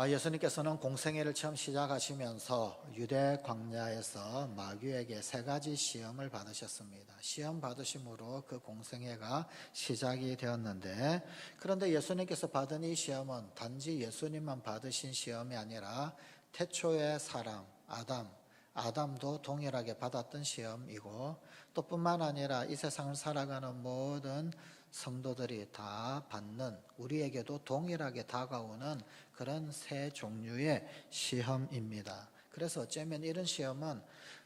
예수님께서는 공생애를 처음 시작하시면서 유대 광야에서 마귀에게 세 가지 시험을 받으셨습니다. 시험 받으심으로 그 공생애가 시작이 되었는데, 그런데 예수님께서 받은 이 시험은 단지 예수님만 받으신 시험이 아니라 태초의 사람 아담도 동일하게 받았던 시험이고, 또 뿐만 아니라 이 세상을 살아가는 모든 성도들이 다 받는, 우리에게도 동일하게 다가오는 그런 세 종류의 시험입니다. 그래서 어쩌면 이런 시험은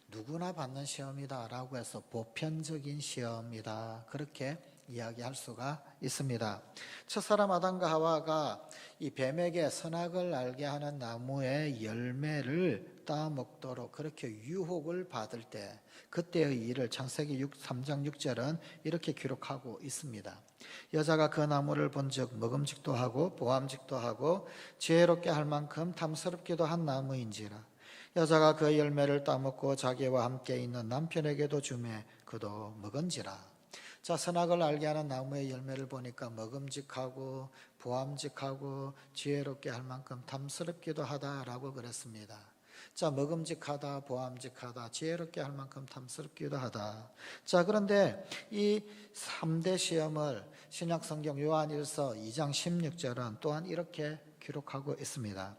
누구나 받는 시험이다 라고 해서 보편적인 시험이다, 그렇게 이야기할 수가 있습니다. 첫사람 아담과 하와가 이 뱀에게 선악을 알게 하는 나무의 열매를 따먹도록 그렇게 유혹을 받을 때, 그때의 일을 창세기 3장 6절은 이렇게 기록하고 있습니다. 여자가 그 나무를 본즉 먹음직도 하고 보암직도 하고 지혜롭게 할 만큼 탐스럽기도 한 나무인지라. 여자가 그 열매를 따먹고 자기와 함께 있는 남편에게도 주매 그도 먹은지라. 자, 선악을 알게 하는 나무의 열매를 보니까 먹음직하고 보암직하고 지혜롭게 할 만큼 탐스럽기도 하다라고 그랬습니다. 자, 먹음직하다, 보암직하다, 지혜롭게 할 만큼 탐스럽기도 하다. 자, 그런데 이 3대 시험을 신약성경 요한일서 2장 16절은 또한 이렇게 기록하고 있습니다.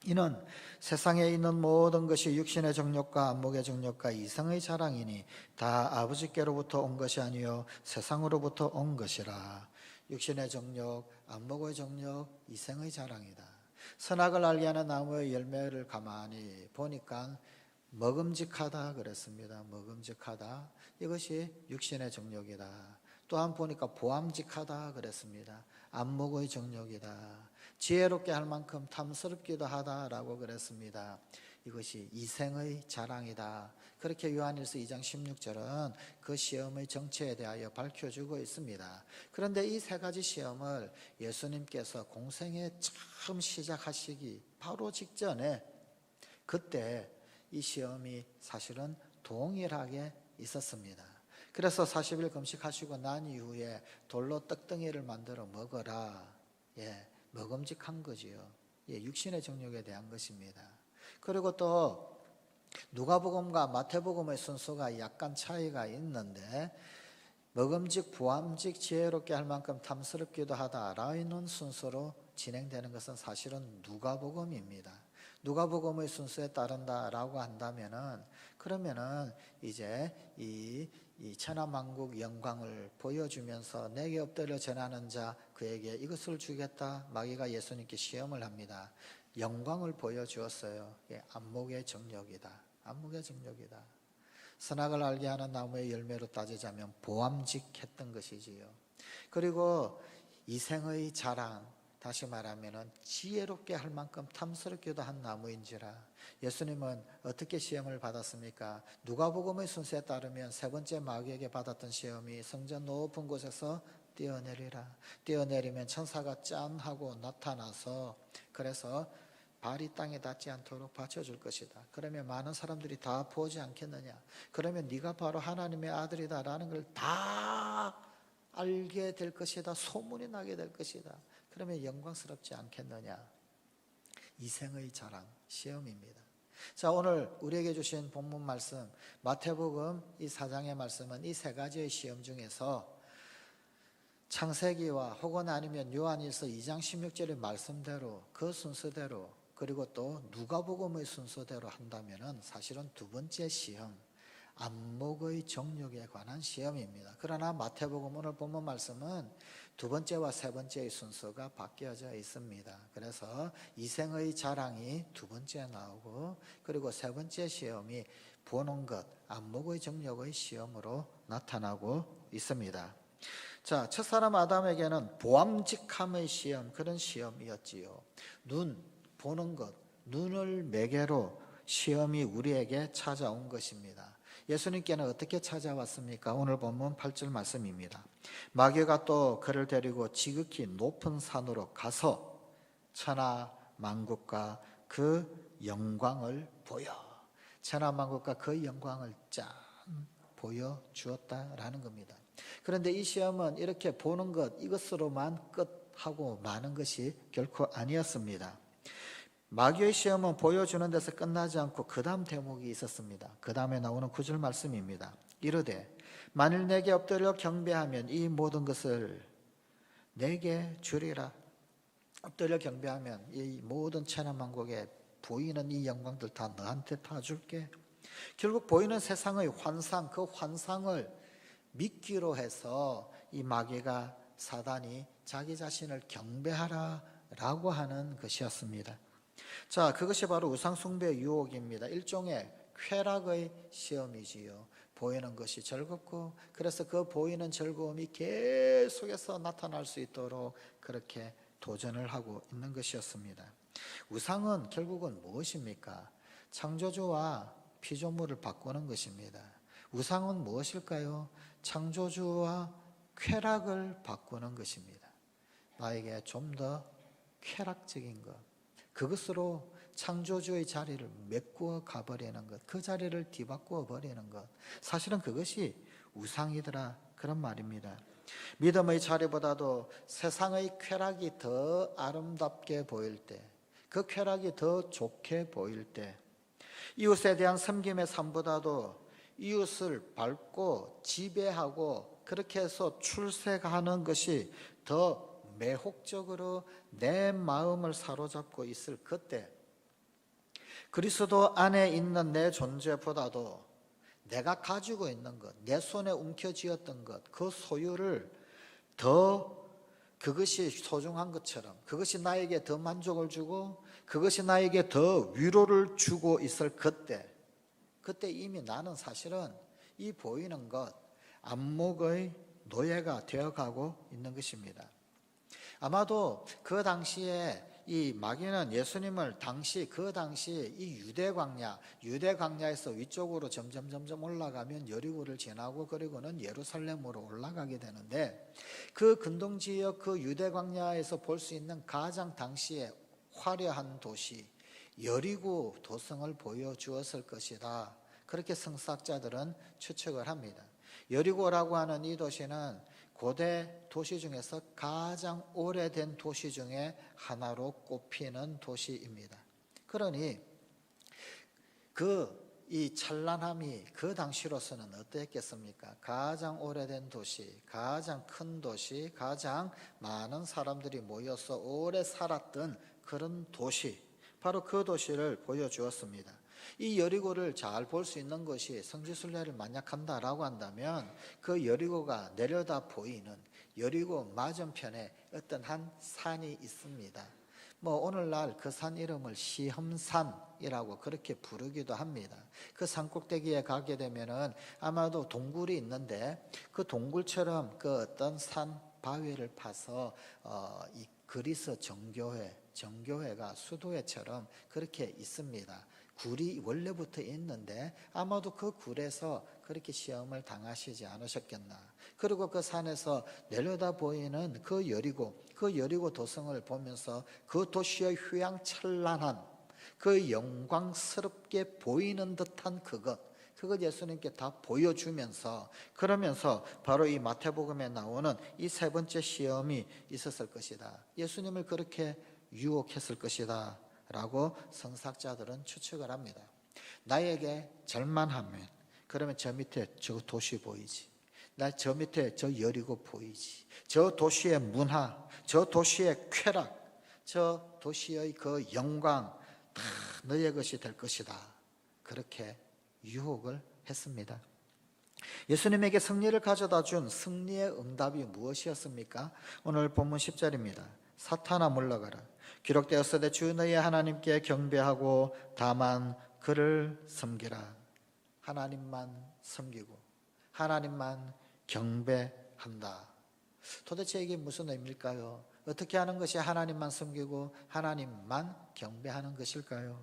이는 세상에 있는 모든 것이 육신의 정욕과 안목의 정욕과 이성의 자랑이니 다 아버지께로부터 온 것이 아니요 세상으로부터 온 것이라. 육신의 정욕, 안목의 정욕, 이성의 자랑이다. 선악을 알게 하는 나무의 열매를 가만히 보니까 먹음직하다 그랬습니다. 먹음직하다, 이것이 육신의 정욕이다. 또한 보니까 보암직하다 그랬습니다. 안목의 정욕이다. 지혜롭게 할 만큼 탐스럽기도 하다라고 그랬습니다. 이것이 이생의 자랑이다, 그렇게 요한일서 2장 16절은 그 시험의 정체에 대하여 밝혀주고 있습니다. 그런데 이 세 가지 시험을 예수님께서 공생애 처음 시작하시기 바로 직전에, 그때 이 시험이 사실은 동일하게 있었습니다. 그래서 40일 금식하시고 난 이후에 돌로 떡덩이를 만들어 먹어라. 먹음직한 거지요. 육신의 정욕에 대한 것입니다. 그리고 또 누가복음과 마태복음의 순서가 약간 차이가 있는데, 먹음직, 보암직, 지혜롭게 할 만큼 탐스럽기도 하다라는 순서로 진행되는 것은 사실은 누가복음입니다. 누가복음의 순서에 따른다라고 한다면은, 그러면은 이제 이 천하만국 영광을 보여주면서 내게 엎드려 전하는 자 그에게 이것을 주겠다, 마귀가 예수님께 시험을 합니다. 영광을 보여주었어요. 안목의 정욕이다. 안목의 정욕이다. 선악을 알게 하는 나무의 열매로 따지자면 보암직했던 것이지요. 그리고 이생의 자랑, 다시 말하면 지혜롭게 할 만큼 탐스럽기도 한 나무인지라. 예수님은 어떻게 시험을 받았습니까? 누가복음의 순서에 따르면 세 번째 마귀에게 받았던 시험이 성전 높은 곳에서 뛰어내리라. 뛰어내리면 천사가 짠 하고 나타나서, 그래서 발이 땅에 닿지 않도록 받쳐줄 것이다. 그러면 많은 사람들이 다 보지 않겠느냐? 그러면 네가 바로 하나님의 아들이다라는 걸 다 알게 될 것이다. 소문이 나게 될 것이다. 그러면 영광스럽지 않겠느냐? 이생의 자랑, 시험입니다. 자, 오늘 우리에게 주신 본문 말씀 마태복음 이 4장의 말씀은 이 세 가지의 시험 중에서 창세기와 혹은 아니면 요한일서 2장 16절의 말씀대로, 그 순서대로, 그리고 또 누가복음의 순서대로 한다면은 사실은 두 번째 시험, 안목의 정욕에 관한 시험입니다. 그러나 마태복음 오늘 본문 말씀은 두 번째와 세 번째의 순서가 바뀌어져 있습니다. 그래서 이생의 자랑이 두 번째 나오고, 그리고 세 번째 시험이 보는 것, 안목의 정욕의 시험으로 나타나고 있습니다. 자, 첫사람 아담에게는 보암직함의 시험, 그런 시험이었지요. 보는 것, 눈을 매개로 시험이 우리에게 찾아온 것입니다. 예수님께는 어떻게 찾아왔습니까? 오늘 본문 8절 말씀입니다. 마귀가 또 그를 데리고 지극히 높은 산으로 가서 천하만국과 그 영광을 천하만국과 그 영광을 짠 보여주었다라는 겁니다. 그런데 이 시험은 이렇게 보는 것, 이것으로만 끝하고 마는 것이 결코 아니었습니다. 마귀의 시험은 보여주는 데서 끝나지 않고 그 다음 대목이 있었습니다. 그 다음에 나오는 9절 말씀입니다. 이르되 만일 내게 엎드려 경배하면 이 모든 것을 내게 주리라. 엎드려 경배하면 이 모든 천하만국에 보이는 이 영광들 다 너한테 다 줄게. 결국 보이는 세상의 환상, 그 환상을 믿기로 해서 이 마귀가, 사단이 자기 자신을 경배하라 라고 하는 것이었습니다. 자, 그것이 바로 우상숭배의 유혹입니다. 일종의 쾌락의 시험이지요. 보이는 것이 즐겁고, 그래서 그 보이는 즐거움이 계속해서 나타날 수 있도록 그렇게 도전을 하고 있는 것이었습니다. 우상은 결국은 무엇입니까? 창조주와 피조물을 바꾸는 것입니다. 우상은 무엇일까요? 창조주와 쾌락을 바꾸는 것입니다. 나에게 좀 더 쾌락적인 것, 그것으로 창조주의 자리를 메꾸어 가버리는 것, 그 자리를 뒤바꾸어 버리는 것, 사실은 그것이 우상이더라, 그런 말입니다. 믿음의 자리보다도 세상의 쾌락이 더 아름답게 보일 때, 그 쾌락이 더 좋게 보일 때, 이웃에 대한 섬김의 삶보다도 이웃을 밟고 지배하고 그렇게 해서 출세하는 것이 더 매혹적으로 내 마음을 사로잡고 있을 그때, 그리스도 안에 있는 내 존재보다도 내가 가지고 있는 것, 내 손에 움켜쥐었던 것, 그 소유를 더, 그것이 소중한 것처럼, 그것이 나에게 더 만족을 주고 그것이 나에게 더 위로를 주고 있을 그때 이미 나는 사실은 이 보이는 것, 안목의 노예가 되어가고 있는 것입니다. 아마도 그 당시에 이 마귀는 예수님을 그 당시 이 유대 광야에서 위쪽으로 점점 올라가면 여리고를 지나고 그리고는 예루살렘으로 올라가게 되는데, 그 근동 지역, 그 유대 광야에서 볼 수 있는 가장 당시에 화려한 도시 여리고 도성을 보여주었을 것이다, 그렇게 성사학자들은 추측을 합니다. 여리고라고 하는 이 도시는 고대 도시 중에서 가장 오래된 도시 중에 하나로 꼽히는 도시입니다. 그러니 이 찬란함이 그 당시로서는 어땠겠습니까? 가장 오래된 도시, 가장 큰 도시, 가장 많은 사람들이 모여서 오래 살았던 그런 도시, 바로 그 도시를 보여주었습니다. 이 여리고를 잘 볼 수 있는 것이, 성지순례를 만약 한다라고 한다면 그 여리고가 내려다 보이는 여리고 맞은편에 어떤 한 산이 있습니다. 오늘날 그 산 이름을 시험산이라고 그렇게 부르기도 합니다. 그 산 꼭대기에 가게 되면은 아마도 동굴이 있는데, 그 동굴처럼 그 어떤 산 바위를 파서 이 그리스 정교회가 수도회처럼 그렇게 있습니다. 굴이 원래부터 있는데 아마도 그 굴에서 그렇게 시험을 당하시지 않으셨겠나. 그리고 그 산에서 내려다 보이는 그 여리고 도성을 보면서 그 도시의 휘황찬란한, 그 영광스럽게 보이는 듯한 그것 예수님께 다 보여주면서, 그러면서 바로 이 마태복음에 나오는 이 세 번째 시험이 있었을 것이다, 예수님을 그렇게 유혹했을 것이다 라고 성사학자들은 추측을 합니다. 나에게 절만하면, 그러면 저 밑에 저 도시 보이지, 저 밑에 저 여리고 보이지, 저 도시의 문화, 저 도시의 쾌락, 저 도시의 그 영광 다 너의 것이 될 것이다, 그렇게 유혹을 했습니다. 예수님에게 승리를 가져다 준 승리의 응답이 무엇이었습니까? 오늘 본문 10절입니다. 사탄아 물러가라, 기록되었으되 주 너희 하나님께 경배하고 다만 그를 섬기라. 하나님만 섬기고 하나님만 경배한다. 도대체 이게 무슨 의미일까요? 어떻게 하는 것이 하나님만 섬기고 하나님만 경배하는 것일까요?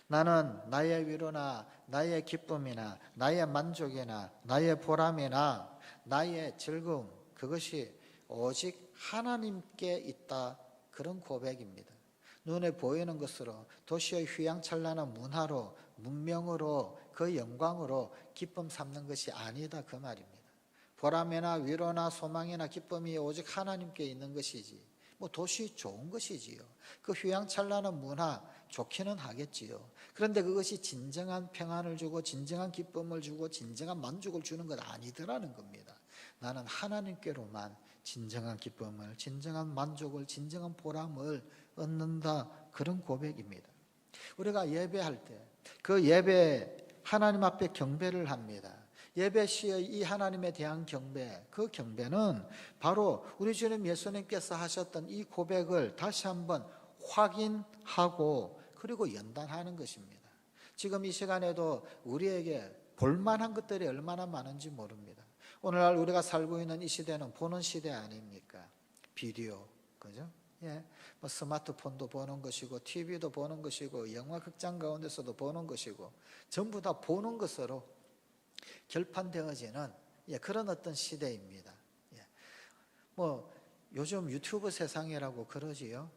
나는 나의 위로나 나의 기쁨이나 나의 만족이나 나의 보람이나 나의 즐거움, 그것이 오직 하나님께 있다, 그런 고백입니다. 눈에 보이는 것으로, 도시의 휘황찬란한 문화로, 문명으로, 그 영광으로 기쁨 삼는 것이 아니다, 그 말입니다. 보람이나 위로나 소망이나 기쁨이 오직 하나님께 있는 것이지, 도시 좋은 것이지요. 그 휘황찬란한 문화 좋기는 하겠지요. 그런데 그것이 진정한 평안을 주고 진정한 기쁨을 주고 진정한 만족을 주는 것 아니더라는 겁니다. 나는 하나님께로만 진정한 기쁨을, 진정한 만족을, 진정한 보람을 얻는다, 그런 고백입니다. 우리가 예배할 때 그 예배, 하나님 앞에 경배를 합니다. 예배 시의 이 하나님에 대한 경배, 그 경배는 바로 우리 주님 예수님께서 하셨던 이 고백을 다시 한번 확인하고 그리고 연단하는 것입니다. 지금 이 시간에도 우리에게 볼만한 것들이 얼마나 많은지 모릅니다. 오늘날 우리가 살고 있는 이 시대는 보는 시대 아닙니까? 비디오, 그죠? 예, 뭐 스마트폰도 보는 것이고 TV도 보는 것이고 영화 극장 가운데서도 보는 것이고 전부 다 보는 것으로 결판되어지는 그런 어떤 시대입니다. 뭐 요즘 유튜브 세상이라고 그러지요.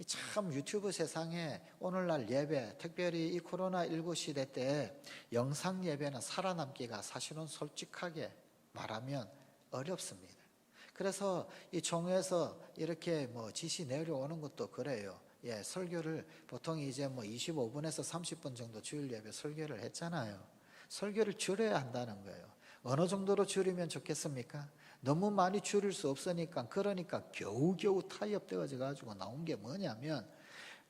참 유튜브 세상에 오늘날 예배, 특별히 이 코로나19 시대 때 영상 예배는 살아남기가 사실은 솔직하게 말하면 어렵습니다. 그래서 이 종에서 이렇게 뭐 지시 내려오는 것도 그래요. 설교를 보통 이제 뭐 25분에서 30분 정도 주일 예배 설교를 했잖아요. 설교를 줄여야 한다는 거예요. 어느 정도로 줄이면 좋겠습니까? 너무 많이 줄일 수 없으니까, 그러니까 겨우겨우 타협되어져 가지고 나온 게 뭐냐면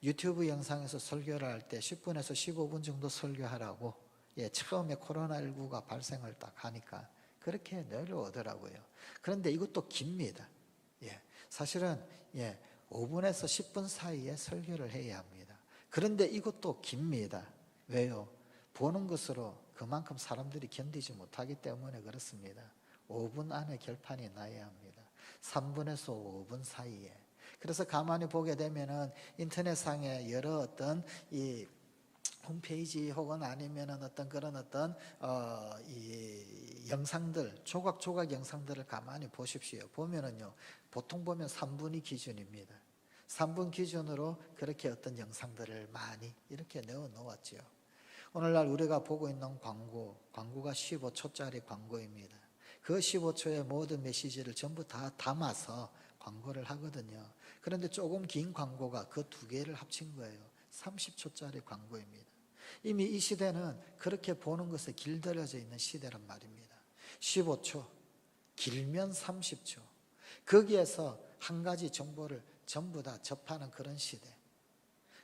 유튜브 영상에서 설교를 할 때 10분에서 15분 정도 설교하라고 처음에 코로나19가 발생을 딱 하니까 그렇게 내려오더라고요. 그런데 이것도 깁니다. 사실은 5분에서 10분 사이에 설교를 해야 합니다. 그런데 이것도 깁니다. 왜요? 보는 것으로 그만큼 사람들이 견디지 못하기 때문에 그렇습니다. 5분 안에 결판이 나야 합니다. 3분에서 5분 사이에. 그래서 가만히 보게 되면은 인터넷상에 여러 어떤 이 홈페이지 혹은 아니면은 어떤 그런 어떤 이 영상들, 조각조각 영상들을 가만히 보십시오. 보면은요, 보통 보면 3분이 기준입니다. 3분 기준으로 그렇게 어떤 영상들을 많이 이렇게 넣어 놓았죠. 오늘날 우리가 보고 있는 광고가 15초짜리 광고입니다. 그 15초의 모든 메시지를 전부 다 담아서 광고를 하거든요. 그런데 조금 긴 광고가 그 두 개를 합친 거예요. 30초짜리 광고입니다. 이미 이 시대는 그렇게 보는 것에 길들여져 있는 시대란 말입니다. 15초, 길면 30초. 거기에서 한 가지 정보를 전부 다 접하는 그런 시대.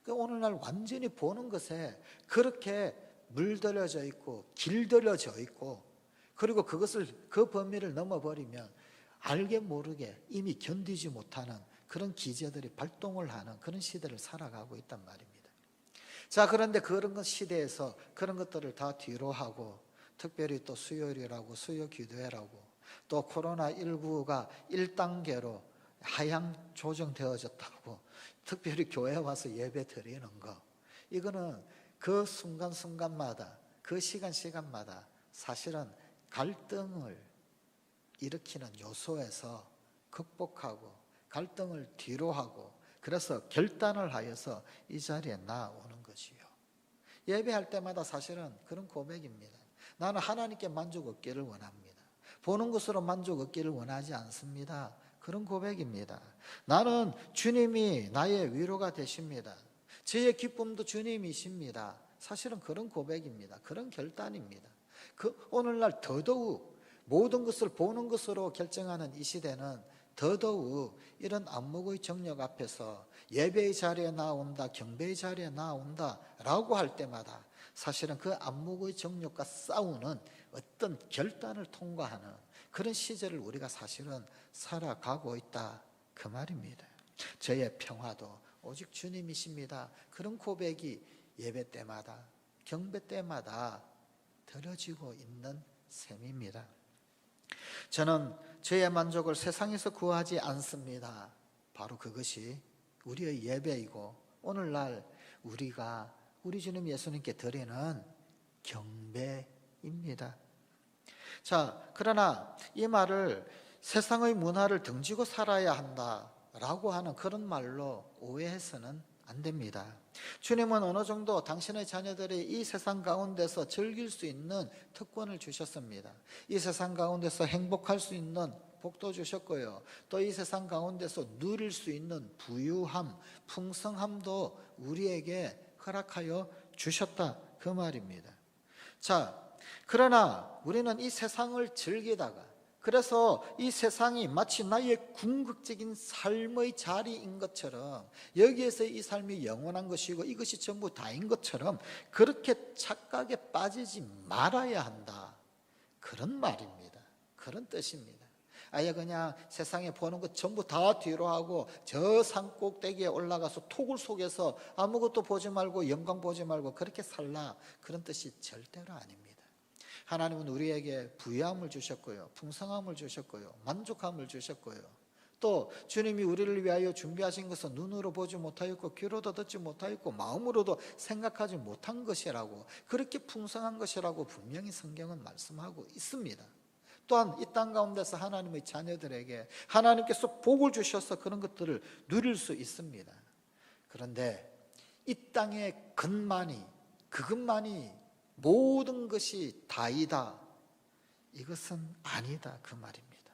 오늘날 완전히 보는 것에 그렇게 물들여져 있고 길들여져 있고, 그리고 그 범위를 넘어버리면 알게 모르게 이미 견디지 못하는 그런 기제들이 발동을 하는 그런 시대를 살아가고 있단 말입니다. 자, 그런데 그런 시대에서 그런 것들을 다 뒤로 하고, 특별히 또 수요일이라고 수요 기도회라고, 또 코로나19가 1단계로 하향 조정되어졌다고 특별히 교회 와서 예배 드리는 거, 이거는 그 순간순간마다, 그 시간마다 사실은 갈등을 일으키는 요소에서 극복하고 갈등을 뒤로 하고, 그래서 결단을 하여서 이 자리에 나오는 것이요. 예배할 때마다 사실은 그런 고백입니다. 나는 하나님께 만족 얻기를 원합니다. 보는 것으로 만족 얻기를 원하지 않습니다. 그런 고백입니다. 나는 주님이 나의 위로가 되십니다. 저의 기쁨도 주님이십니다. 사실은 그런 고백입니다. 그런 결단입니다. 오늘날 더더욱 모든 것을 보는 것으로 결정하는 이 시대는 더더욱 이런 안목의 정력 앞에서 예배의 자리에 나온다, 경배의 자리에 나온다 라고 할 때마다 사실은 그 안목의 정력과 싸우는 어떤 결단을 통과하는 그런 시절을 우리가 사실은 살아가고 있다, 그 말입니다. 저의 평화도 오직 주님이십니다. 그런 고백이 예배 때마다, 경배 때마다 드려지고 있는 셈입니다. 저는 저의 만족을 세상에서 구하지 않습니다. 바로 그것이 우리의 예배이고 오늘날 우리가 우리 주님 예수님께 드리는 경배입니다. 자, 그러나 이 말을 세상의 문화를 등지고 살아야 한다라고 하는 그런 말로 오해해서는 안 됩니다. 주님은 어느 정도 당신의 자녀들이 이 세상 가운데서 즐길 수 있는 특권을 주셨습니다. 이 세상 가운데서 행복할 수 있는 복도 주셨고요. 또 이 세상 가운데서 누릴 수 있는 부유함, 풍성함도 우리에게 허락하여 주셨다 그 말입니다. 자, 그러나 우리는 이 세상을 즐기다가, 그래서 이 세상이 마치 나의 궁극적인 삶의 자리인 것처럼, 여기에서 이 삶이 영원한 것이고 이것이 전부 다인 것처럼 그렇게 착각에 빠지지 말아야 한다, 그런 말입니다. 그런 뜻입니다. 아예 그냥 세상에 보는 것 전부 다 뒤로 하고 저 산 꼭대기에 올라가서 토굴 속에서 아무것도 보지 말고 영광 보지 말고 그렇게 살라, 그런 뜻이 절대로 아닙니다. 하나님은 우리에게 부유함을 주셨고요, 풍성함을 주셨고요, 만족함을 주셨고요, 또 주님이 우리를 위하여 준비하신 것은 눈으로 보지 못하였고 귀로도 듣지 못하였고 마음으로도 생각하지 못한 것이라고, 그렇게 풍성한 것이라고 분명히 성경은 말씀하고 있습니다. 또한 이 땅 가운데서 하나님의 자녀들에게 하나님께서 복을 주셔서 그런 것들을 누릴 수 있습니다. 그런데 이 땅의 것만이, 그것만이 모든 것이 다이다, 이것은 아니다 그 말입니다.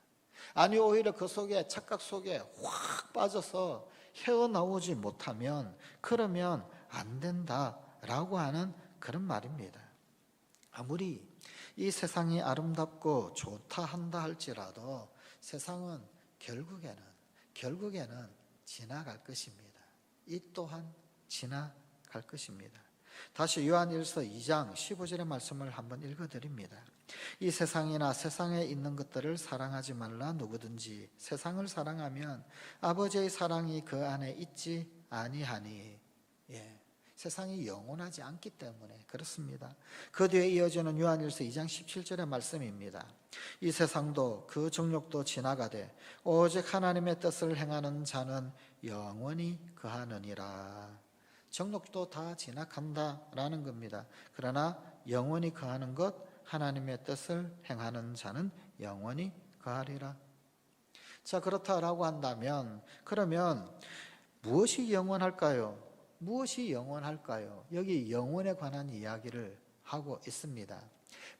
아니, 오히려 그 속에, 착각 속에 확 빠져서 헤어나오지 못하면 그러면 안 된다라고 하는 그런 말입니다. 아무리 이 세상이 아름답고 좋다 한다 할지라도 세상은 결국에는 지나갈 것입니다. 이 또한 지나갈 것입니다. 다시 요한일서 2장 15절의 말씀을 한번 읽어드립니다. 이 세상이나 세상에 있는 것들을 사랑하지 말라. 누구든지 세상을 사랑하면 아버지의 사랑이 그 안에 있지 아니하니. 세상이 영원하지 않기 때문에 그렇습니다. 그 뒤에 이어지는 요한일서 2장 17절의 말씀입니다. 이 세상도 그 정욕도 지나가되 오직 하나님의 뜻을 행하는 자는 영원히 거하느니라. 정욕도 다 지나간다라는 겁니다. 그러나 영원히 거하는 것, 하나님의 뜻을 행하는 자는 영원히 거하리라. 자, 그렇다라고 한다면 그러면 무엇이 영원할까요? 무엇이 영원할까요? 여기 영원에 관한 이야기를 하고 있습니다.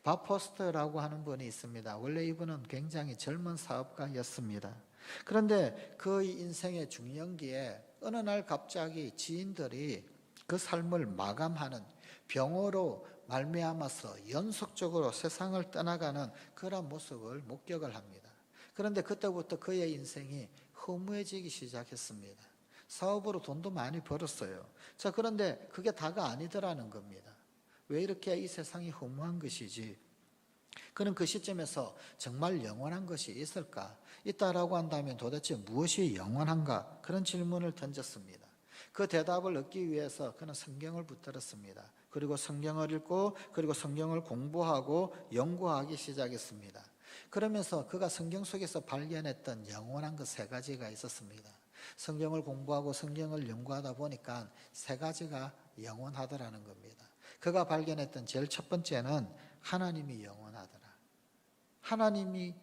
바포스트라고 하는 분이 있습니다. 원래 이분은 굉장히 젊은 사업가였습니다. 그런데 그의 인생의 중년기에 어느 날 갑자기 지인들이 그 삶을 마감하는, 병으로 말미암아서 연속적으로 세상을 떠나가는 그런 모습을 목격을 합니다. 그런데 그때부터 그의 인생이 허무해지기 시작했습니다. 사업으로 돈도 많이 벌었어요. 자, 그런데 그게 다가 아니더라는 겁니다. 왜 이렇게 이 세상이 허무한 것이지? 그는 그 시점에서 정말 영원한 것이 있을까? 있다라고 한다면 도대체 무엇이 영원한가? 그런 질문을 던졌습니다. 그 대답을 얻기 위해서 그는 성경을 붙들었습니다. 그리고 성경을 읽고 그리고 성경을 공부하고 연구하기 시작했습니다. 그러면서 그가 성경 속에서 발견했던 영원한 것 세 가지가 있었습니다. 성경을 공부하고 성경을 연구하다 보니까 세 가지가 영원하더라는 겁니다. 그가 발견했던 제일 첫 번째는 하나님이 영원하더라. 하나님이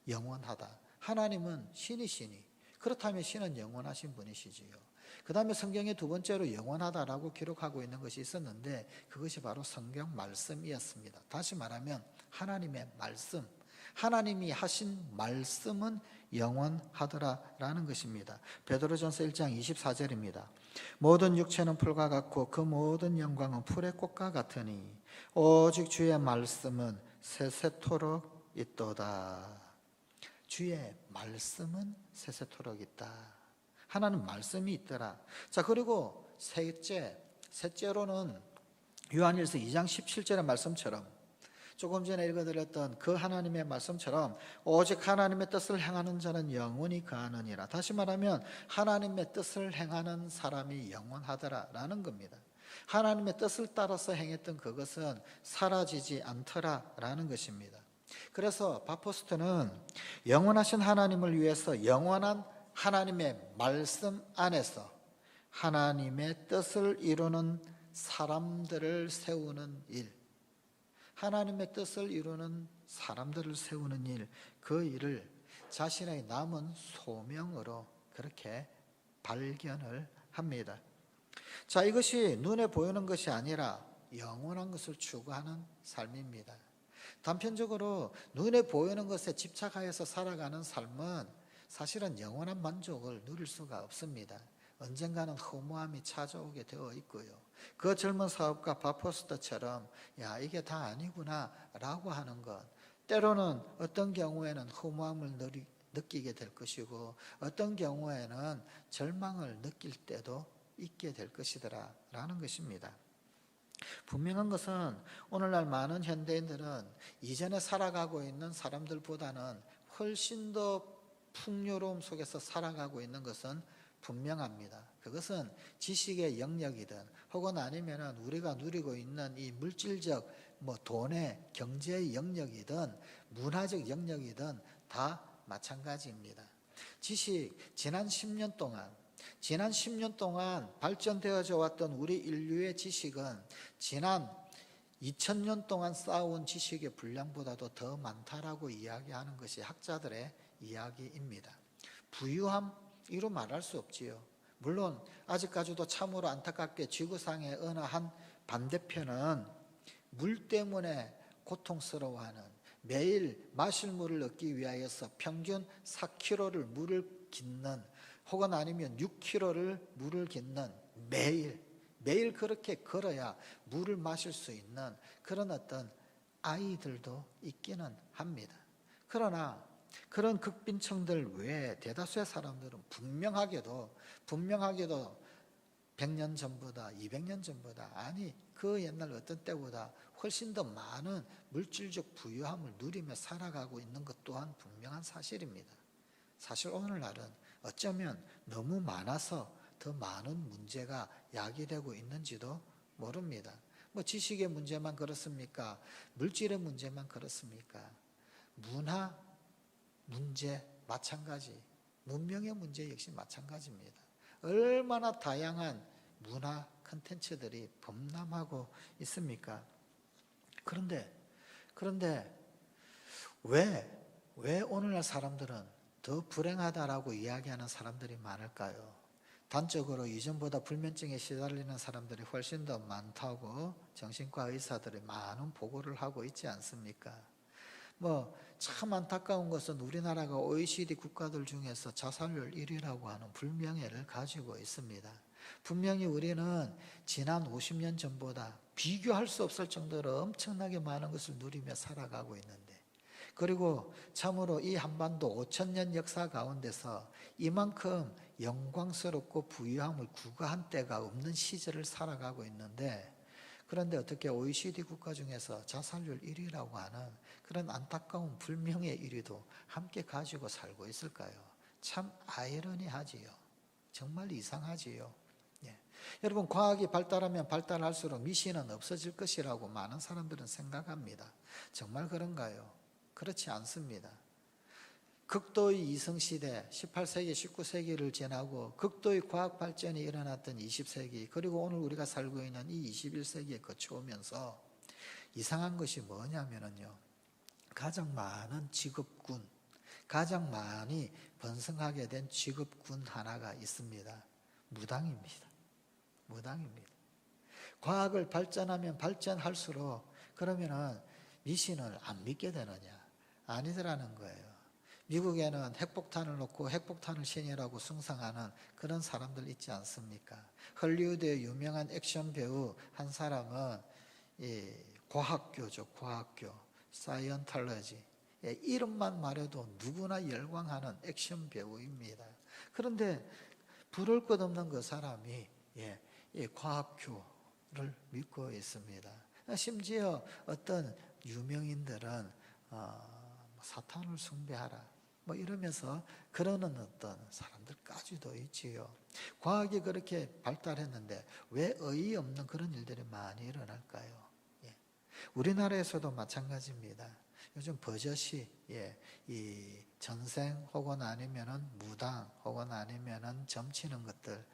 영원하다. 하나님은 신이시니 그렇다면 신은 영원하신 분이시지요. 그 다음에 성경에 두 번째로 영원하다라고 기록하고 있는 것이 있었는데 그것이 바로 성경 말씀이었습니다. 다시 말하면 하나님의 말씀, 하나님이 하신 말씀은 영원하더라라는 것입니다. 베드로전서 1장 24절입니다. 모든 육체는 풀과 같고 그 모든 영광은 풀의 꽃과 같으니 오직 주의 말씀은 세세토록 있도다. 주의 말씀은 세세토록 있다. 하나님 말씀이 있더라. 자, 그리고 셋째로는 요한일서 2장 17절의 말씀처럼 조금 전에 읽어드렸던 그 하나님의 말씀처럼 오직 하나님의 뜻을 행하는 자는 영원히 거하느니라. 다시 말하면 하나님의 뜻을 행하는 사람이 영원하더라라는 겁니다. 하나님의 뜻을 따라서 행했던 그것은 사라지지 않더라라는 것입니다. 그래서 바포스트는 영원하신 하나님을 위해서 영원한 하나님의 말씀 안에서 하나님의 뜻을 이루는 사람들을 세우는 일, 하나님의 뜻을 이루는 사람들을 세우는 일, 그 일을 자신의 남은 소명으로 그렇게 발견을 합니다. 자, 이것이 눈에 보이는 것이 아니라 영원한 것을 추구하는 삶입니다. 단편적으로 눈에 보이는 것에 집착하여서 살아가는 삶은 사실은 영원한 만족을 누릴 수가 없습니다. 언젠가는 허무함이 찾아오게 되어 있고요. 그 젊은 사업가 바포스터처럼 야 이게 다 아니구나 라고 하는 것, 때로는 어떤 경우에는 허무함을 느끼게 될 것이고 어떤 경우에는 절망을 느낄 때도 있게 될 것이더라 라는 것입니다. 분명한 것은 오늘날 많은 현대인들은 이전에 살아가고 있는 사람들보다는 훨씬 더 풍요로움 속에서 살아가고 있는 것은 분명합니다. 그것은 지식의 영역이든 혹은 아니면은 우리가 누리고 있는 이 물질적 돈의 경제의 영역이든 문화적 영역이든 다 마찬가지입니다. 지식 지난 10년 동안 발전되어져 왔던 우리 인류의 지식은 지난 2000년 동안 쌓아온 지식의 분량보다도 더 많다라고 이야기하는 것이 학자들의 이야기입니다. 부유함? 이로 말할 수 없지요. 물론 아직까지도 참으로 안타깝게 지구상의 어느 한 반대편은 물 때문에 고통스러워하는, 매일 마실 물을 얻기 위하여서 평균 4km를 물을 깃는 혹은 아니면 6km를 물을 깃는, 매일 그렇게 걸어야 물을 마실 수 있는 그런 어떤 아이들도 있기는 합니다. 그러나 그런 극빈층들 외에 대다수의 사람들은 분명하게도 100년 전보다 200년 전보다 아니 그 옛날 어떤 때보다 훨씬 더 많은 물질적 부유함을 누리며 살아가고 있는 것 또한 분명한 사실입니다. 사실 오늘날은 어쩌면 너무 많아서 더 많은 문제가 야기되고 있는지도 모릅니다. 지식의 문제만 그렇습니까? 물질의 문제만 그렇습니까? 문화 문제 마찬가지, 문명의 문제 역시 마찬가지입니다. 얼마나 다양한 문화 콘텐츠들이 범람하고 있습니까? 그런데 왜 오늘날 사람들은 더 불행하다라고 이야기하는 사람들이 많을까요? 단적으로 이전보다 불면증에 시달리는 사람들이 훨씬 더 많다고 정신과 의사들이 많은 보고를 하고 있지 않습니까? 참 안타까운 것은 우리나라가 OECD 국가들 중에서 자살률 1위라고 하는 불명예를 가지고 있습니다. 분명히 우리는 지난 50년 전보다 비교할 수 없을 정도로 엄청나게 많은 것을 누리며 살아가고 있는데, 그리고 참으로 이 한반도 5000년 역사 가운데서 이만큼 영광스럽고 부유함을 구가한 때가 없는 시절을 살아가고 있는데, 그런데 어떻게 OECD 국가 중에서 자살률 1위라고 하는 그런 안타까운 불명예 1위도 함께 가지고 살고 있을까요? 참 아이러니하지요. 정말 이상하지요. 예. 여러분, 과학이 발달하면 발달할수록 미신은 없어질 것이라고 많은 사람들은 생각합니다. 정말 그런가요? 그렇지 않습니다. 극도의 이성시대 18세기, 19세기를 지나고 극도의 과학 발전이 일어났던 20세기, 그리고 오늘 우리가 살고 있는 이 21세기에 거쳐오면서 이상한 것이 뭐냐면요, 가장 많은 직업군, 가장 많이 번성하게 된 직업군 하나가 있습니다. 무당입니다. 과학을 발전하면 발전할수록 그러면은 미신을 안 믿게 되느냐? 아니더라는 거예요. 미국에는 핵폭탄을 놓고 핵폭탄을 신이라고 숭상하는 그런 사람들 있지 않습니까? 헐리우드의 유명한 액션 배우 한 사람은 과학교죠. 과학교. 사이언탈러지. 이름만 말해도 누구나 열광하는 액션 배우입니다. 그런데 부를 것 없는 그 사람이 이 과학교를 믿고 있습니다. 심지어 어떤 유명인들은 사탄을 숭배하라 이러면서 그러는 어떤 사람들까지도 있지요. 과학이 그렇게 발달했는데 왜 어이없는 그런 일들이 많이 일어날까요? 우리나라에서도 마찬가지입니다. 요즘 버젓이 이 전생 혹은 아니면은 무당 혹은 아니면은 점치는 것들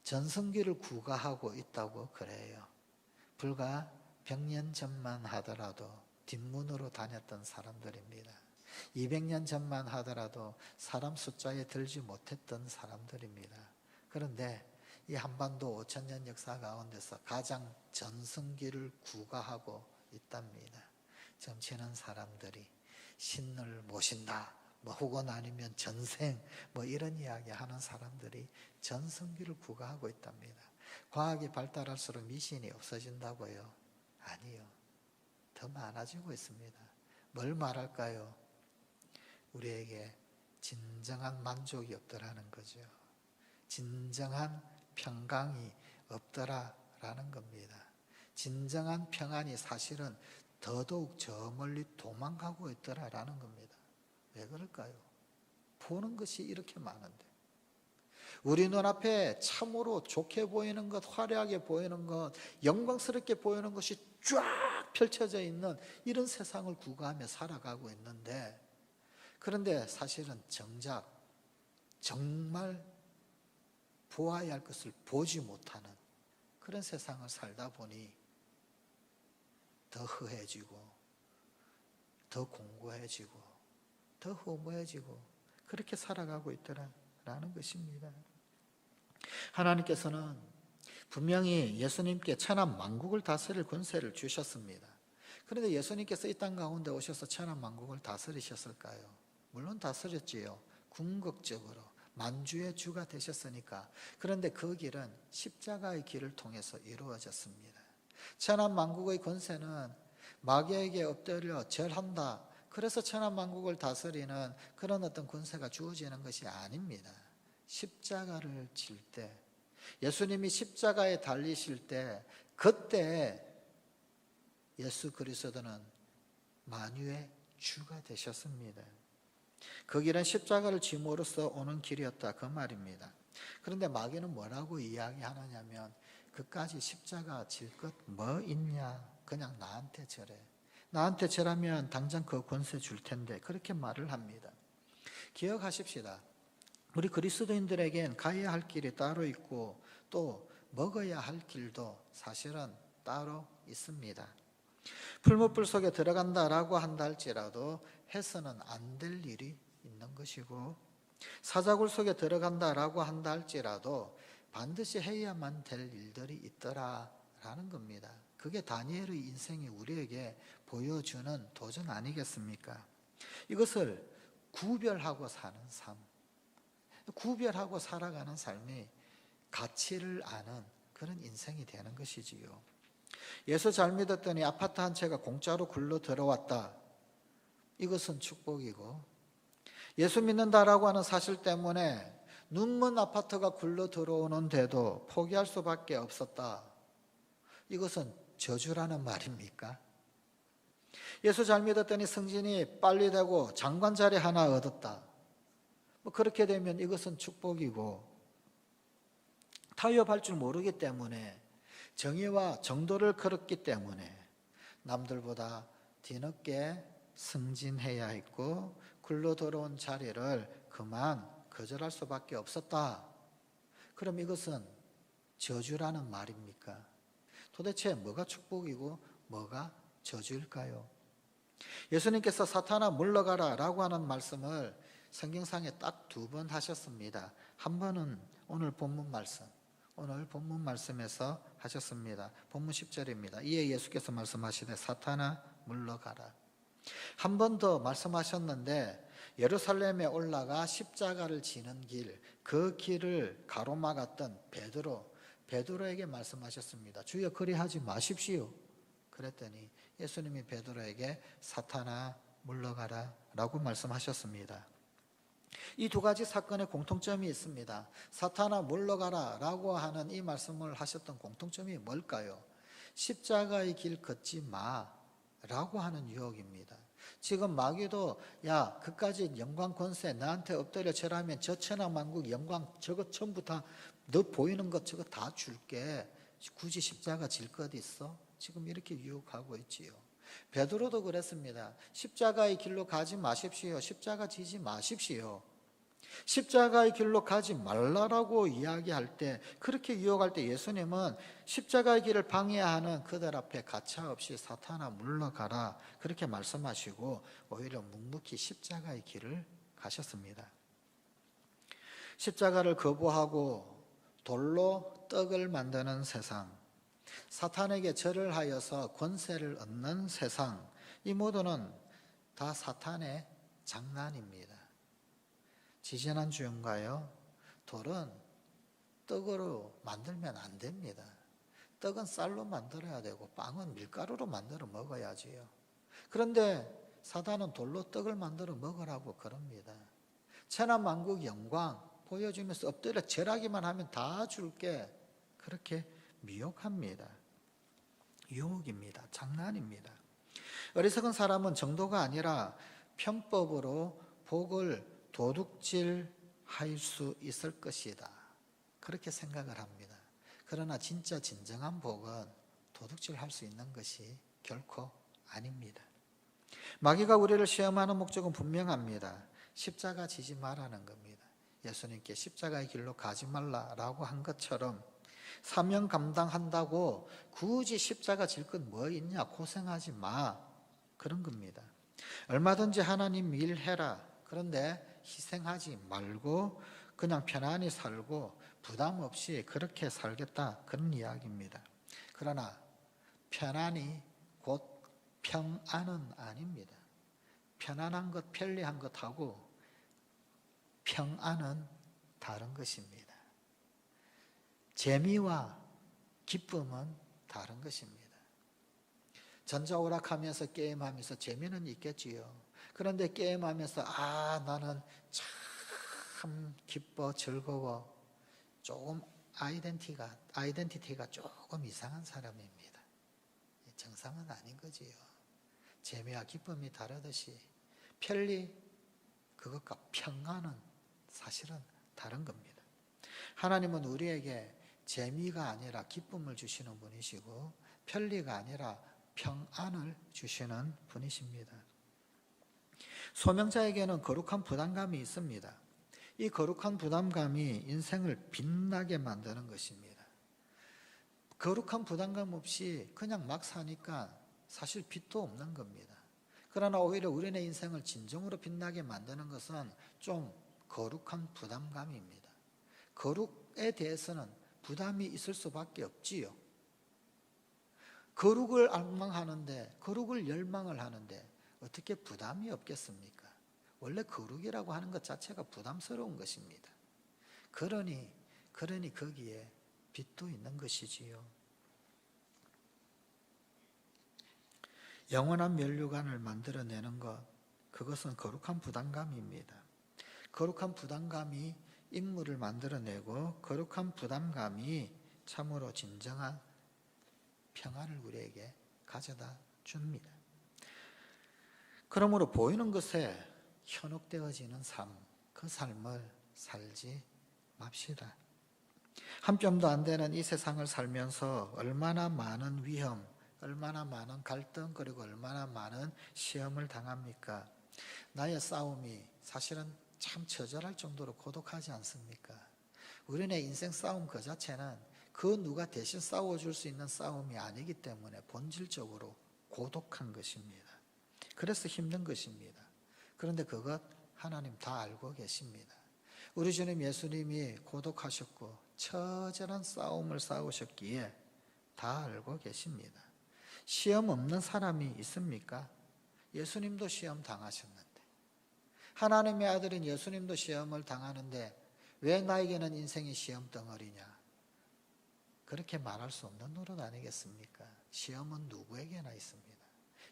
전성기를 구가하고 있다고 그래요. 불과 100년 전만 하더라도 뒷문으로 다녔던 사람들입니다. 200년 전만 하더라도 사람 숫자에 들지 못했던 사람들입니다. 그런데 이 한반도 5000년 역사 가운데서 가장 전성기를 구가하고 있답니다. 점치는 사람들이 신을 모신다, 혹은 아니면 전생, 이런 이야기 하는 사람들이 전성기를 구가하고 있답니다. 과학이 발달할수록 미신이 없어진다고요? 아니요. 더 많아지고 있습니다. 뭘 말할까요? 우리에게 진정한 만족이 없더라는 거죠. 진정한 평강이 없더라라는 겁니다. 진정한 평안이 사실은 더더욱 저 멀리 도망가고 있더라라는 겁니다. 왜 그럴까요? 보는 것이 이렇게 많은데, 우리 눈앞에 참으로 좋게 보이는 것, 화려하게 보이는 것, 영광스럽게 보이는 것이 쫙 펼쳐져 있는 이런 세상을 구가하며 살아가고 있는데, 그런데 사실은 정작 정말 보아야 할 것을 보지 못하는 그런 세상을 살다 보니 더 허해지고, 더 공고해지고, 더 허무해지고, 그렇게 살아가고 있더라라는 것입니다. 하나님께서는 분명히 예수님께 천한 만국을 다스릴 권세를 주셨습니다. 그런데 예수님께서 이 땅 가운데 오셔서 천한 만국을 다스리셨을까요? 물론 다스렸지요. 궁극적으로 만주의 주가 되셨으니까. 그런데 그 길은 십자가의 길을 통해서 이루어졌습니다. 천한 만국의 권세는 마귀에게 엎드려 절한다, 그래서 천한 만국을 다스리는 그런 어떤 권세가 주어지는 것이 아닙니다. 십자가를 질 때, 예수님이 십자가에 달리실 때, 그때 예수 그리스도는 만유의 주가 되셨습니다. 그 길은 십자가를 짐으로써 오는 길이었다, 그 말입니다. 그런데 마귀는 뭐라고 이야기하느냐면, 그까지 십자가 질 것 뭐 있냐, 그냥 나한테 절해, 나한테 절하면 당장 그 권세 줄 텐데, 그렇게 말을 합니다. 기억하십시다. 우리 그리스도인들에겐 가야 할 길이 따로 있고, 또 먹어야 할 길도 사실은 따로 있습니다. 풀무불 속에 들어간다라고 한다 할지라도 해서는 안 될 일이 있는 것이고, 사자굴 속에 들어간다라고 한다 할지라도 반드시 해야만 될 일들이 있더라라는 겁니다. 그게 다니엘의 인생이 우리에게 보여주는 도전 아니겠습니까? 이것을 구별하고 사는 삶, 구별하고 살아가는 삶이 가치를 아는 그런 인생이 되는 것이지요. 예수 잘 믿었더니 아파트 한 채가 공짜로 굴러 들어왔다, 이것은 축복이고, 예수 믿는다라고 하는 사실 때문에 눈먼 아파트가 굴러 들어오는데도 포기할 수밖에 없었다, 이것은 저주라는 말입니까? 예수 잘 믿었더니 승진이 빨리 되고 장관 자리 하나 얻었다, 그렇게 되면 이것은 축복이고, 타협할 줄 모르기 때문에, 정의와 정도를 걸었기 때문에 남들보다 뒤늦게 승진해야 했고 굴러 들어온 자리를 그만 거절할 수밖에 없었다, 그럼 이것은 저주라는 말입니까? 도대체 뭐가 축복이고 뭐가 저주일까요? 예수님께서 사탄아 물러가라 라고 하는 말씀을 성경상에 딱 2번 하셨습니다. 한 번은 오늘 본문 말씀에서 하셨습니다. 본문 10절입니다. 이에 예수께서 말씀하시되 사탄아 물러가라. 한 번 더 말씀하셨는데, 예루살렘에 올라가 십자가를 지는 길, 그 길을 가로막았던 베드로에게 말씀하셨습니다. 주여 그리하지 마십시오. 그랬더니 예수님이 베드로에게 사탄아 물러가라 라고 말씀하셨습니다. 이 2가지 사건의 공통점이 있습니다. 사탄아 물러가라 라고 하는 이 말씀을 하셨던 공통점이 뭘까요? 십자가의 길 걷지 마 라고 하는 유혹입니다. 지금 마귀도 야, 그까지 영광 권세 나한테 엎드려 절하면 저 천하만국 영광 저거 전부 다 너 보이는 것 저거 다 줄게, 굳이 십자가 질 것 있어? 지금 이렇게 유혹하고 있지요. 베드로도 그랬습니다. 십자가의 길로 가지 마십시오. 십자가 지지 마십시오. 십자가의 길로 가지 말라라고 이야기할 때, 그렇게 유혹할 때 예수님은 십자가의 길을 방해하는 그들 앞에 가차없이 사탄아 물러가라 그렇게 말씀하시고 오히려 묵묵히 십자가의 길을 가셨습니다. 십자가를 거부하고 돌로 떡을 만드는 세상, 사탄에게 절을 하여서 권세를 얻는 세상, 이 모두는 다 사탄의 장난입니다. 지지난주인가요? 돌은 떡으로 만들면 안 됩니다. 떡은 쌀로 만들어야 되고 빵은 밀가루로 만들어 먹어야지요. 그런데 사단은 돌로 떡을 만들어 먹으라고 그럽니다. 천하만국 영광 보여주면서 엎드려 절하기만 하면 다 줄게, 그렇게 미혹합니다. 유혹입니다. 장난입니다. 어리석은 사람은 정도가 아니라 편법으로 복을 도둑질할 수 있을 것이다, 그렇게 생각을 합니다. 그러나 진짜 진정한 복은 도둑질할 수 있는 것이 결코 아닙니다. 마귀가 우리를 시험하는 목적은 분명합니다. 십자가 지지 말라는 겁니다. 예수님께 십자가의 길로 가지 말라라고 한 것처럼 사명 감당한다고 굳이 십자가 질 건 뭐 있냐, 고생하지 마, 그런 겁니다. 얼마든지 하나님 일해라, 그런데 희생하지 말고 그냥 편안히 살고 부담 없이 그렇게 살겠다, 그런 이야기입니다. 그러나 편안이 곧 평안은 아닙니다. 편안한 것, 편리한 것하고 평안은 다른 것입니다. 재미와 기쁨은 다른 것입니다. 전자오락하면서 게임하면서 재미는 있겠지요. 그런데 게임하면서 나는 참 기뻐, 즐거워, 조금 아이덴티티가 조금 이상한 사람입니다. 정상은 아닌 거지요. 재미와 기쁨이 다르듯이 편리, 그것과 평안은 사실은 다른 겁니다. 하나님은 우리에게 재미가 아니라 기쁨을 주시는 분이시고 편리가 아니라 평안을 주시는 분이십니다. 소명자에게는 거룩한 부담감이 있습니다. 이 거룩한 부담감이 인생을 빛나게 만드는 것입니다. 거룩한 부담감 없이 그냥 막 사니까 사실 빛도 없는 겁니다. 그러나 오히려 우리의 인생을 진정으로 빛나게 만드는 것은 좀 거룩한 부담감입니다. 거룩에 대해서는 부담이 있을 수밖에 없지요. 거룩을 앙망하는데, 거룩을 열망을 하는데 어떻게 부담이 없겠습니까? 원래 거룩이라고 하는 것 자체가 부담스러운 것입니다. 그러니 거기에 빛도 있는 것이지요. 영원한 면류관을 만들어내는 것, 그것은 거룩한 부담감입니다. 거룩한 부담감이 인물을 만들어내고 거룩한 부담감이 참으로 진정한 평안을 우리에게 가져다 줍니다. 그러므로 보이는 것에 현혹되어지는 삶, 그 삶을 살지 맙시다. 한 뼘도 안 되는 이 세상을 살면서 얼마나 많은 위험, 얼마나 많은 갈등, 그리고 얼마나 많은 시험을 당합니까? 나의 싸움이 사실은 참 처절할 정도로 고독하지 않습니까? 우리네 인생 싸움 그 자체는 그 누가 대신 싸워줄 수 있는 싸움이 아니기 때문에 본질적으로 고독한 것입니다. 그래서 힘든 것입니다. 그런데 그것 하나님 다 알고 계십니다. 우리 주님 예수님이 고독하셨고 처절한 싸움을 싸우셨기에 다 알고 계십니다. 시험 없는 사람이 있습니까? 예수님도 시험 당하셨는데, 하나님의 아들인 예수님도 시험을 당하는데 왜 나에게는 인생이 시험 덩어리냐? 그렇게 말할 수 없는 노릇 아니겠습니까? 시험은 누구에게나 있습니다.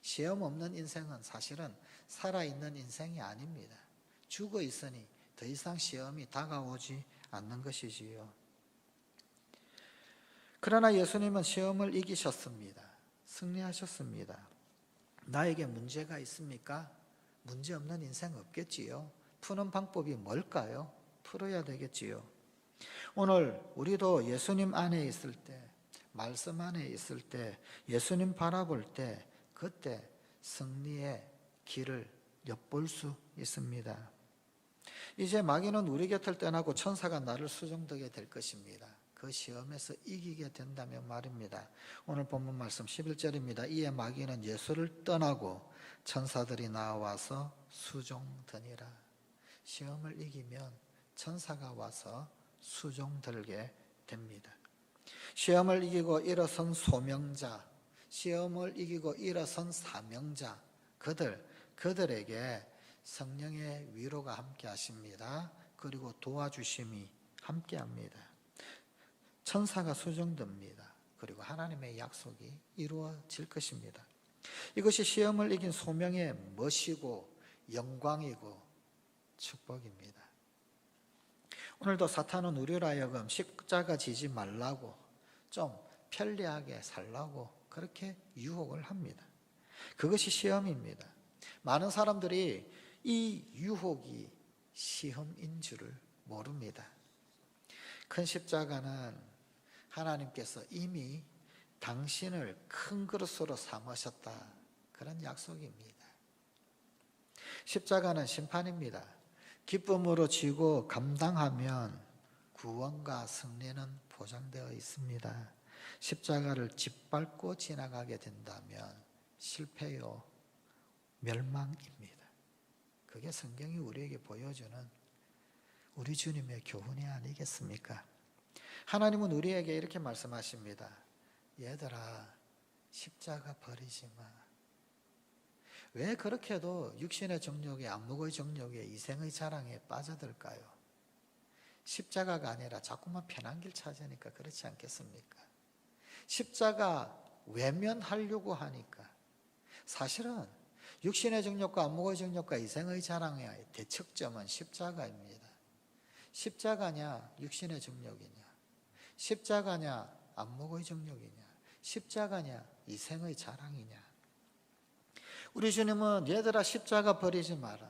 시험 없는 인생은 사실은 살아있는 인생이 아닙니다. 죽어 있으니 더 이상 시험이 다가오지 않는 것이지요. 그러나 예수님은 시험을 이기셨습니다. 승리하셨습니다. 나에게 문제가 있습니까? 문제 없는 인생 없겠지요. 푸는 방법이 뭘까요? 풀어야 되겠지요. 오늘 우리도 예수님 안에 있을 때, 말씀 안에 있을 때, 예수님 바라볼 때, 그때 승리의 길을 엿볼 수 있습니다. 이제 마귀는 우리 곁을 떠나고 천사가 나를 수종되게 될 것입니다. 그 시험에서 이기게 된다면 말입니다. 오늘 본문 말씀 11절입니다. 이에 마귀는 예수를 떠나고 천사들이 나와서 수종드니라. 시험을 이기면 천사가 와서 수종들게 됩니다. 시험을 이기고 일어선 소명자, 시험을 이기고 일어선 사명자, 그들에게 성령의 위로가 함께 하십니다. 그리고 도와주심이 함께 합니다. 천사가 수정됩니다. 그리고 하나님의 약속이 이루어질 것입니다. 이것이 시험을 이긴 소명의 멋이고 영광이고 축복입니다. 오늘도 사탄은 우리로 하여금 십자가 지지 말라고, 좀 편리하게 살라고 그렇게 유혹을 합니다. 그것이 시험입니다. 많은 사람들이 이 유혹이 시험인 줄을 모릅니다. 큰 십자가는 하나님께서 이미 당신을 큰 그릇으로 삼으셨다, 그런 약속입니다. 십자가는 심판입니다. 기쁨으로 지고 감당하면 구원과 승리는 보장되어 있습니다. 십자가를 짓밟고 지나가게 된다면 실패요, 멸망입니다. 그게 성경이 우리에게 보여주는 우리 주님의 교훈이 아니겠습니까? 하나님은 우리에게 이렇게 말씀하십니다. 얘들아, 십자가 버리지 마. 왜 그렇게도 육신의 정욕에, 안목의 정욕에, 이생의 자랑에 빠져들까요? 십자가가 아니라 자꾸만 편한 길 찾으니까 그렇지 않겠습니까? 십자가 외면하려고 하니까. 사실은 육신의 정욕과 안목의 정욕과 이생의 자랑의 대척점은 십자가입니다. 십자가냐 육신의 정욕이냐, 십자가냐 안목의 정욕이냐, 십자가냐 이생의 자랑이냐. 우리 주님은 얘들아 십자가 버리지 마라.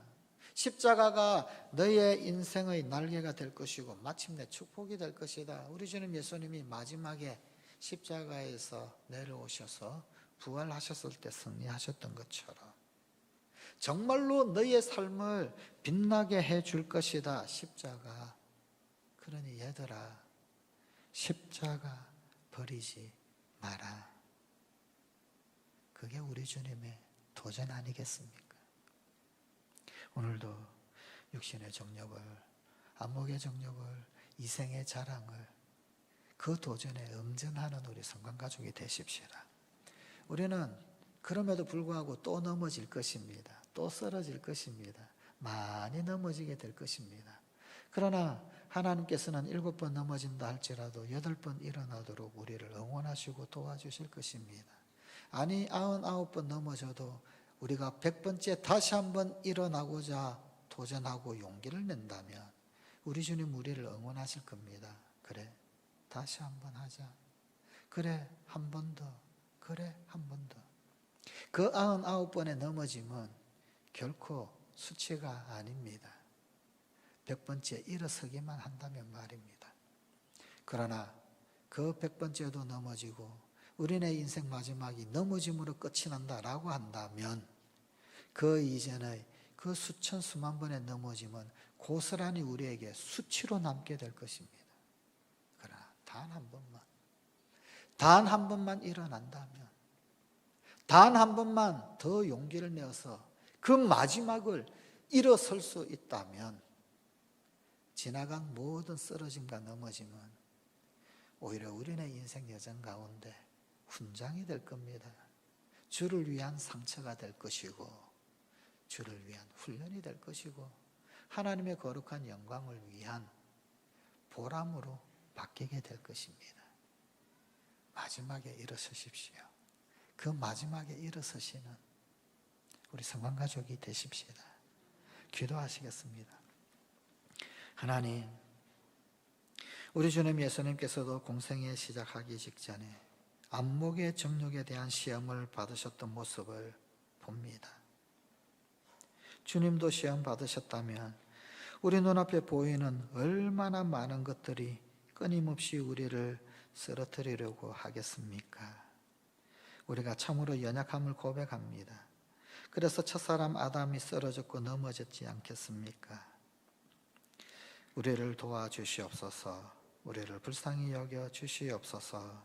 십자가가 너의 인생의 날개가 될 것이고 마침내 축복이 될 것이다. 우리 주님 예수님이 마지막에 십자가에서 내려오셔서 부활하셨을 때 승리하셨던 것처럼 정말로 너의 삶을 빛나게 해줄 것이다, 십자가. 그러니 얘들아, 십자가 버리지 마라. 그게 우리 주님의 도전 아니겠습니까? 오늘도 육신의 정욕을, 안목의 정욕을, 이생의 자랑을, 그 도전에 응전하는 우리 성관가족이 되십시다. 우리는 그럼에도 불구하고 또 넘어질 것입니다. 또 쓰러질 것입니다. 많이 넘어지게 될 것입니다. 그러나 하나님께서는 7번 넘어진다 할지라도 8번 일어나도록 우리를 응원하시고 도와주실 것입니다. 아니 99번 넘어져도 우리가 100번째 다시 한번 일어나고자 도전하고 용기를 낸다면 우리 주님 우리를 응원하실 겁니다. 그래, 다시 한번 하자. 그래, 한 번 더. 그래, 한 번 더. 그 99번의 넘어짐은 결코 수치가 아닙니다. 100번째 일어서기만 한다면 말입니다. 그러나 그 100번째도 넘어지고 우리네 인생 마지막이 넘어짐으로 끝이 난다라고 한다면 그 이전의 그 수천 수만 번의 넘어짐은 고스란히 우리에게 수치로 남게 될 것입니다. 그러나 단 한 번만 일어난다면, 단 한 번만 더 용기를 내어서 그 마지막을 일어설 수 있다면 지나간 모든 쓰러짐과 넘어짐은 오히려 우리네 인생 여정 가운데 훈장이 될 겁니다. 주를 위한 상처가 될 것이고, 주를 위한 훈련이 될 것이고, 하나님의 거룩한 영광을 위한 보람으로 바뀌게 될 것입니다. 마지막에 일어서십시오. 그 마지막에 일어서시는 우리 성관가족이 되십시다. 기도하시겠습니다. 하나님, 우리 주님 예수님께서도 공생애 시작하기 직전에 안목의 정욕에 대한 시험을 받으셨던 모습을 봅니다. 주님도 시험 받으셨다면 우리 눈앞에 보이는 얼마나 많은 것들이 끊임없이 우리를 쓰러뜨리려고 하겠습니까? 우리가 참으로 연약함을 고백합니다. 그래서 첫사람 아담이 쓰러졌고 넘어졌지 않겠습니까? 우리를 도와주시옵소서. 우리를 불쌍히 여겨 주시옵소서.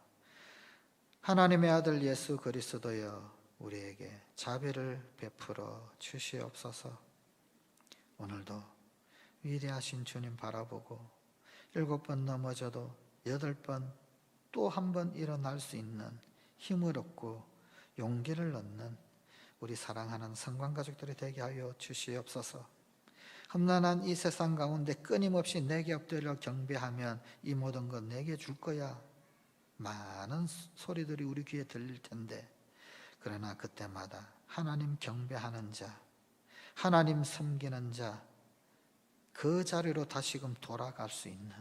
하나님의 아들 예수 그리스도여, 우리에게 자비를 베풀어 주시옵소서. 오늘도 위대하신 주님 바라보고 7번 넘어져도 8번 또 한 번 일어날 수 있는 힘을 얻고 용기를 얻는 우리 사랑하는 성관가족들이 되게 하여 주시옵소서. 험난한 이 세상 가운데 끊임없이 내게 엎드려 경배하면 이 모든 것 내게 줄 거야, 많은 소리들이 우리 귀에 들릴 텐데, 그러나 그때마다 하나님 경배하는 자, 하나님 섬기는 자, 그 자리로 다시금 돌아갈 수 있는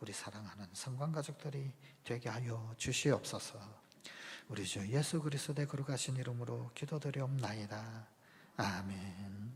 우리 사랑하는 성관가족들이 되게 하여 주시옵소서. 우리 주 예수 그리스도의 거룩하신 이름으로 기도드리옵나이다. 아멘.